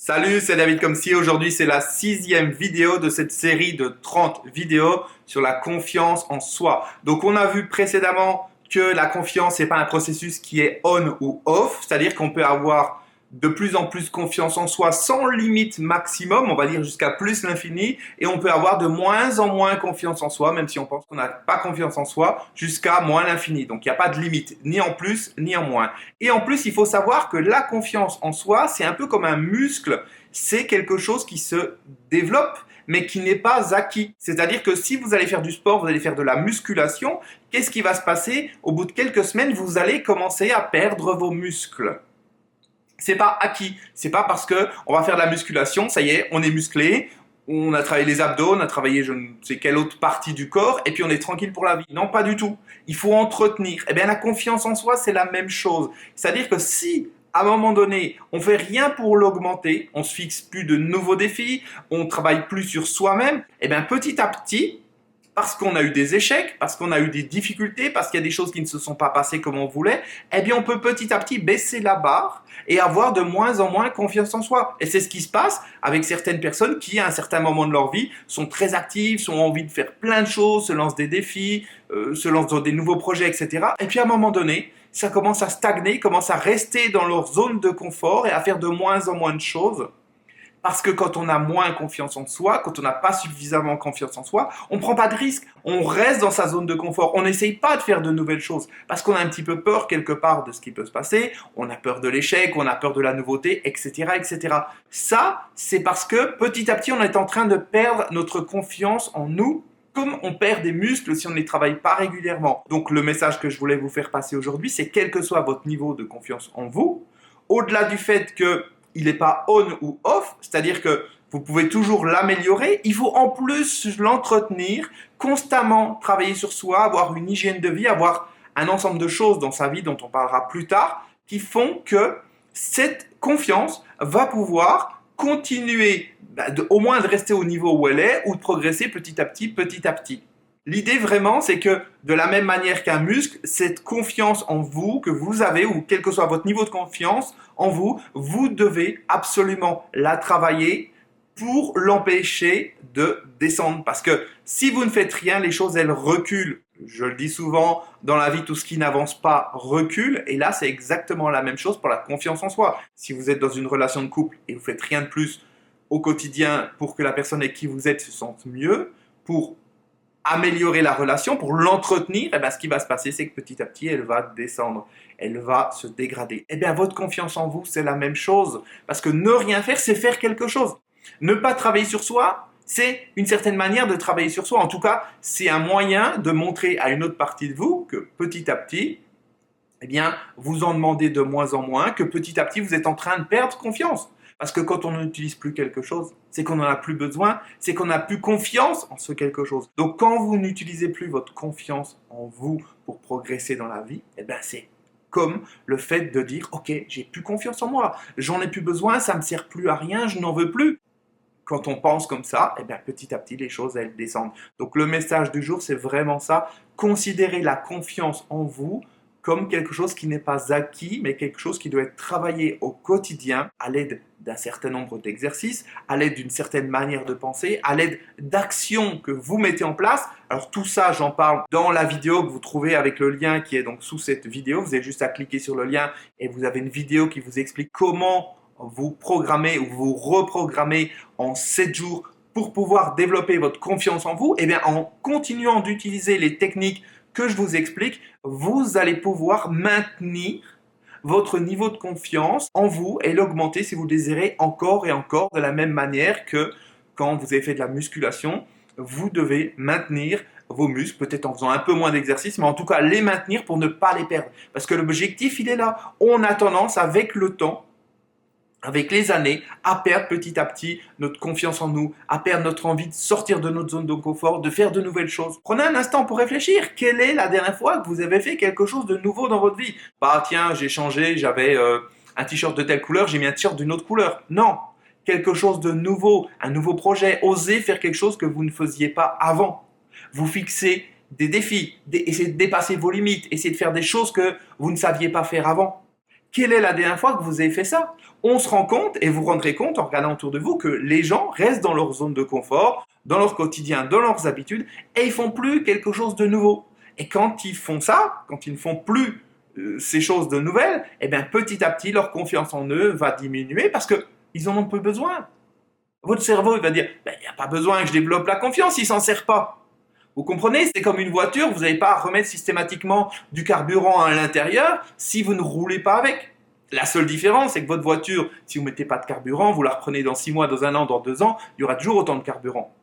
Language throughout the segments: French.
Salut, c'est David Comsi. Aujourd'hui, c'est la 6e vidéo de cette série de 30 vidéos sur la confiance en soi. Donc, on a vu précédemment que la confiance n'est pas un processus qui est on ou off, c'est-à-dire qu'on peut avoir de plus en plus confiance en soi sans limite maximum, on va dire jusqu'à plus l'infini, et on peut avoir de moins en moins confiance en soi, même si on pense qu'on n'a pas confiance en soi, jusqu'à moins l'infini. Donc il n'y a pas de limite, ni en plus, ni en moins. Et en plus, il faut savoir que la confiance en soi, c'est un peu comme un muscle, c'est quelque chose qui se développe, mais qui n'est pas acquis. C'est-à-dire que si vous allez faire du sport, vous allez faire de la musculation, qu'est-ce qui va se passer? Au bout de quelques semaines, vous allez commencer à perdre vos muscles. C'est pas acquis. C'est pas parce que on va faire de la musculation, ça y est, on est musclé, on a travaillé les abdos, on a travaillé je ne sais quelle autre partie du corps, et puis on est tranquille pour la vie. Non, pas du tout. Il faut entretenir. Eh bien, la confiance en soi, c'est la même chose. C'est-à-dire que si, à un moment donné, on fait rien pour l'augmenter, on se fixe plus de nouveaux défis, on travaille plus sur soi-même, eh bien, petit à petit, parce qu'on a eu des échecs, parce qu'on a eu des difficultés, parce qu'il y a des choses qui ne se sont pas passées comme on voulait, eh bien on peut petit à petit baisser la barre et avoir de moins en moins confiance en soi. Et c'est ce qui se passe avec certaines personnes qui, à un certain moment de leur vie, sont très actives, ont envie de faire plein de choses, se lancent des défis, se lancent dans des nouveaux projets, etc. Et puis à un moment donné, ça commence à stagner, commence à rester dans leur zone de confort et à faire de moins en moins de choses. Parce que quand on a moins confiance en soi, quand on n'a pas suffisamment confiance en soi, on ne prend pas de risques, on reste dans sa zone de confort, on n'essaye pas de faire de nouvelles choses, parce qu'on a un petit peu peur quelque part de ce qui peut se passer, on a peur de l'échec, on a peur de la nouveauté, etc. etc. Ça, c'est parce que petit à petit, on est en train de perdre notre confiance en nous, comme on perd des muscles si on ne les travaille pas régulièrement. Donc le message que je voulais vous faire passer aujourd'hui, c'est quel que soit votre niveau de confiance en vous, au-delà du fait que il n'est pas on ou off, c'est-à-dire que vous pouvez toujours l'améliorer, il faut en plus l'entretenir, constamment travailler sur soi, avoir une hygiène de vie, avoir un ensemble de choses dans sa vie dont on parlera plus tard, qui font que cette confiance va pouvoir continuer, au moins de rester au niveau où elle est, ou de progresser petit à petit, petit à petit. L'idée vraiment, c'est que de la même manière qu'un muscle, cette confiance en vous que vous avez, ou quel que soit votre niveau de confiance en vous, vous devez absolument la travailler pour l'empêcher de descendre. Parce que si vous ne faites rien, les choses, elles reculent. Je le dis souvent, dans la vie, tout ce qui n'avance pas recule. Et là, c'est exactement la même chose pour la confiance en soi. Si vous êtes dans une relation de couple et vous faites rien de plus au quotidien pour que la personne avec qui vous êtes se sente mieux, pour améliorer la relation, pour l'entretenir, eh bien, ce qui va se passer, c'est que petit à petit, elle va descendre, elle va se dégrader. Eh bien, votre confiance en vous, c'est la même chose. Parce que ne rien faire, c'est faire quelque chose. Ne pas travailler sur soi, c'est une certaine manière de travailler sur soi. En tout cas, c'est un moyen de montrer à une autre partie de vous que petit à petit, eh bien, vous en demandez de moins en moins, que petit à petit, vous êtes en train de perdre confiance. Parce que quand on n'utilise plus quelque chose, c'est qu'on n'en a plus besoin, c'est qu'on n'a plus confiance en ce quelque chose. Donc quand vous n'utilisez plus votre confiance en vous pour progresser dans la vie, eh ben c'est comme le fait de dire « Ok, j'ai plus confiance en moi, j'en ai plus besoin, ça ne me sert plus à rien, je n'en veux plus ». Quand on pense comme ça, eh bien, petit à petit, les choses, elles descendent. Donc le message du jour, c'est vraiment ça. Considérez la confiance en vous comme quelque chose qui n'est pas acquis, mais quelque chose qui doit être travaillé au quotidien à l'aide d'un certain nombre d'exercices, à l'aide d'une certaine manière de penser, à l'aide d'actions que vous mettez en place. Alors tout ça, j'en parle dans la vidéo que vous trouvez avec le lien qui est donc sous cette vidéo. Vous avez juste à cliquer sur le lien et vous avez une vidéo qui vous explique comment vous programmez ou vous reprogrammez en 7 jours pour pouvoir développer votre confiance en vous. Et bien en continuant d'utiliser les techniques que je vous explique, vous allez pouvoir maintenir votre niveau de confiance en vous et l'augmenter si vous le désirez encore et encore, de la même manière que quand vous avez fait de la musculation, vous devez maintenir vos muscles, peut-être en faisant un peu moins d'exercice, mais en tout cas les maintenir pour ne pas les perdre. Parce que l'objectif, il est là. On a tendance avec le temps, avec les années, à perdre petit à petit notre confiance en nous, à perdre notre envie de sortir de notre zone de confort, de faire de nouvelles choses. Prenez un instant pour réfléchir. Quelle est la dernière fois que vous avez fait quelque chose de nouveau dans votre vie? Bah tiens, j'ai changé, j'avais un t-shirt de telle couleur, j'ai mis un t-shirt d'une autre couleur. Non, quelque chose de nouveau, un nouveau projet. Osez faire quelque chose que vous ne faisiez pas avant. Vous fixez des défis, essayez de dépasser vos limites, essayez de faire des choses que vous ne saviez pas faire avant. Quelle est la dernière fois que vous avez fait ça? On se rend compte, et vous vous rendrez compte en regardant autour de vous, que les gens restent dans leur zone de confort, dans leur quotidien, dans leurs habitudes, et ils font plus quelque chose de nouveau. Et quand ils font ça, quand ils ne font plus ces choses de nouvelles, eh bien petit à petit, leur confiance en eux va diminuer parce qu'ils en ont peu besoin. Votre cerveau, il va dire, ben, il n'y a pas besoin que je développe la confiance, il s'en sert pas. Vous comprenez? C'est comme une voiture, vous n'avez pas à remettre systématiquement du carburant à l'intérieur si vous ne roulez pas avec. La seule différence, c'est que votre voiture, si vous ne mettez pas de carburant, vous la reprenez dans 6 mois, dans 1 an, dans 2 ans, il y aura toujours autant de carburant.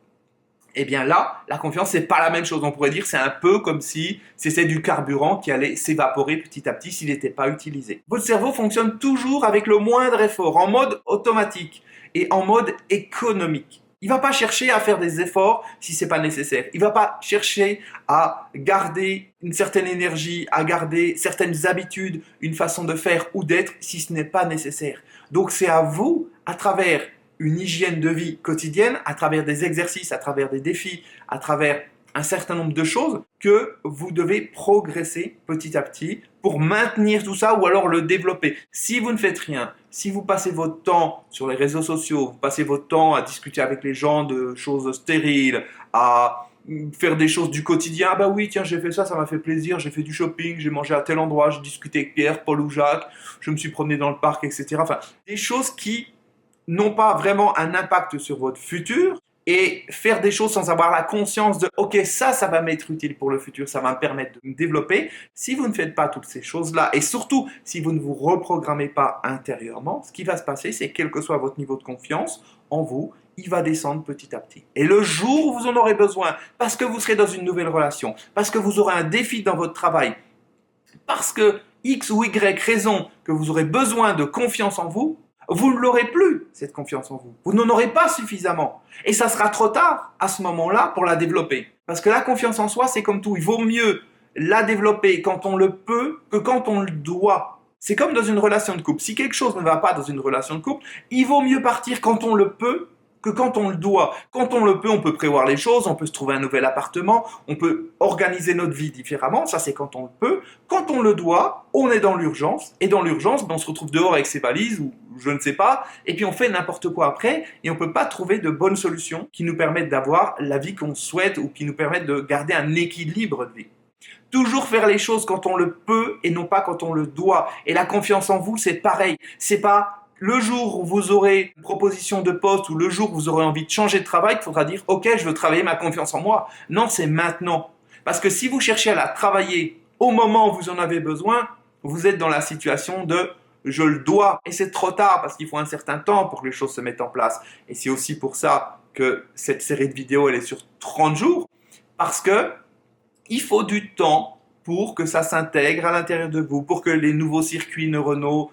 Eh bien là, la confiance, c'est pas la même chose. On pourrait dire c'est un peu comme si c'était du carburant qui allait s'évaporer petit à petit s'il n'était pas utilisé. Votre cerveau fonctionne toujours avec le moindre effort, en mode automatique et en mode économique. Il va pas chercher à faire des efforts si c'est pas nécessaire. Il va pas chercher à garder une certaine énergie, à garder certaines habitudes, une façon de faire ou d'être si ce n'est pas nécessaire. Donc c'est à vous, à travers une hygiène de vie quotidienne, à travers des exercices, à travers des défis, à travers un certain nombre de choses, que vous devez progresser petit à petit pour maintenir tout ça ou alors le développer. Si vous ne faites rien, si vous passez votre temps sur les réseaux sociaux, vous passez votre temps à discuter avec les gens de choses stériles, à faire des choses du quotidien, ah bah oui, tiens, j'ai fait ça, ça m'a fait plaisir, j'ai fait du shopping, j'ai mangé à tel endroit, j'ai discuté avec Pierre, Paul ou Jacques, je me suis promené dans le parc, etc. Enfin, des choses qui n'ont pas vraiment un impact sur votre futur, et faire des choses sans avoir la conscience de « ok, ça va m'être utile pour le futur, ça va me permettre de me développer ». Si vous ne faites pas toutes ces choses-là, et surtout si vous ne vous reprogrammez pas intérieurement, ce qui va se passer, c'est que quel que soit votre niveau de confiance en vous, il va descendre petit à petit. Et le jour où vous en aurez besoin, parce que vous serez dans une nouvelle relation, parce que vous aurez un défi dans votre travail, parce que X ou Y raison que vous aurez besoin de confiance en vous, vous ne l'aurez plus, cette confiance en vous. Vous n'en aurez pas suffisamment. Et ça sera trop tard, à ce moment-là, pour la développer. Parce que la confiance en soi, c'est comme tout. Il vaut mieux la développer quand on le peut que quand on le doit. C'est comme dans une relation de couple. Si quelque chose ne va pas dans une relation de couple, il vaut mieux partir quand on le peut que quand on le doit. Quand on le peut, on peut prévoir les choses, on peut se trouver un nouvel appartement, on peut organiser notre vie différemment, ça c'est quand on le peut. Quand on le doit, on est dans l'urgence, et dans l'urgence, on se retrouve dehors avec ses valises, ou je ne sais pas, et puis on fait n'importe quoi après, et on ne peut pas trouver de bonnes solutions qui nous permettent d'avoir la vie qu'on souhaite, ou qui nous permettent de garder un équilibre de vie. Toujours faire les choses quand on le peut, et non pas quand on le doit. Et la confiance en vous, c'est pareil. C'est pas le jour où vous aurez une proposition de poste ou le jour où vous aurez envie de changer de travail, il faudra dire « Ok, je veux travailler ma confiance en moi ». Non, c'est maintenant. Parce que si vous cherchez à la travailler au moment où vous en avez besoin, vous êtes dans la situation de « je le dois ». Et c'est trop tard parce qu'il faut un certain temps pour que les choses se mettent en place. Et c'est aussi pour ça que cette série de vidéos, elle est sur 30 jours. Parce que il faut du temps pour que ça s'intègre à l'intérieur de vous, pour que les nouveaux circuits neuronaux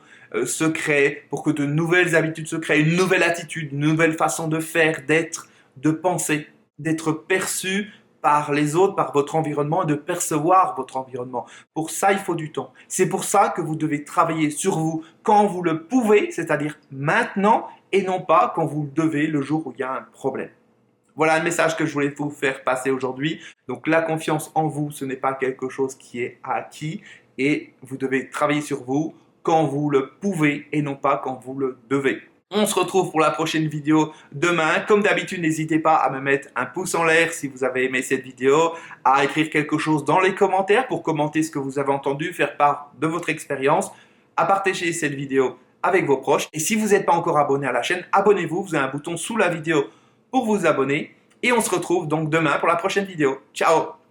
se créent, pour que de nouvelles habitudes se créent, une nouvelle attitude, une nouvelle façon de faire, d'être, de penser, d'être perçu par les autres, par votre environnement et de percevoir votre environnement. Pour ça, il faut du temps. C'est pour ça que vous devez travailler sur vous quand vous le pouvez, c'est-à-dire maintenant, et non pas quand vous le devez le jour où il y a un problème. Voilà le message que je voulais vous faire passer aujourd'hui. Donc la confiance en vous, ce n'est pas quelque chose qui est acquis et vous devez travailler sur vous quand vous le pouvez et non pas quand vous le devez. On se retrouve pour la prochaine vidéo demain. Comme d'habitude, n'hésitez pas à me mettre un pouce en l'air si vous avez aimé cette vidéo, à écrire quelque chose dans les commentaires pour commenter ce que vous avez entendu, faire part de votre expérience, à partager cette vidéo avec vos proches. Et si vous n'êtes pas encore abonné à la chaîne, abonnez-vous. Vous avez un bouton sous la vidéo pour vous abonner. Et on se retrouve donc demain pour la prochaine vidéo. Ciao!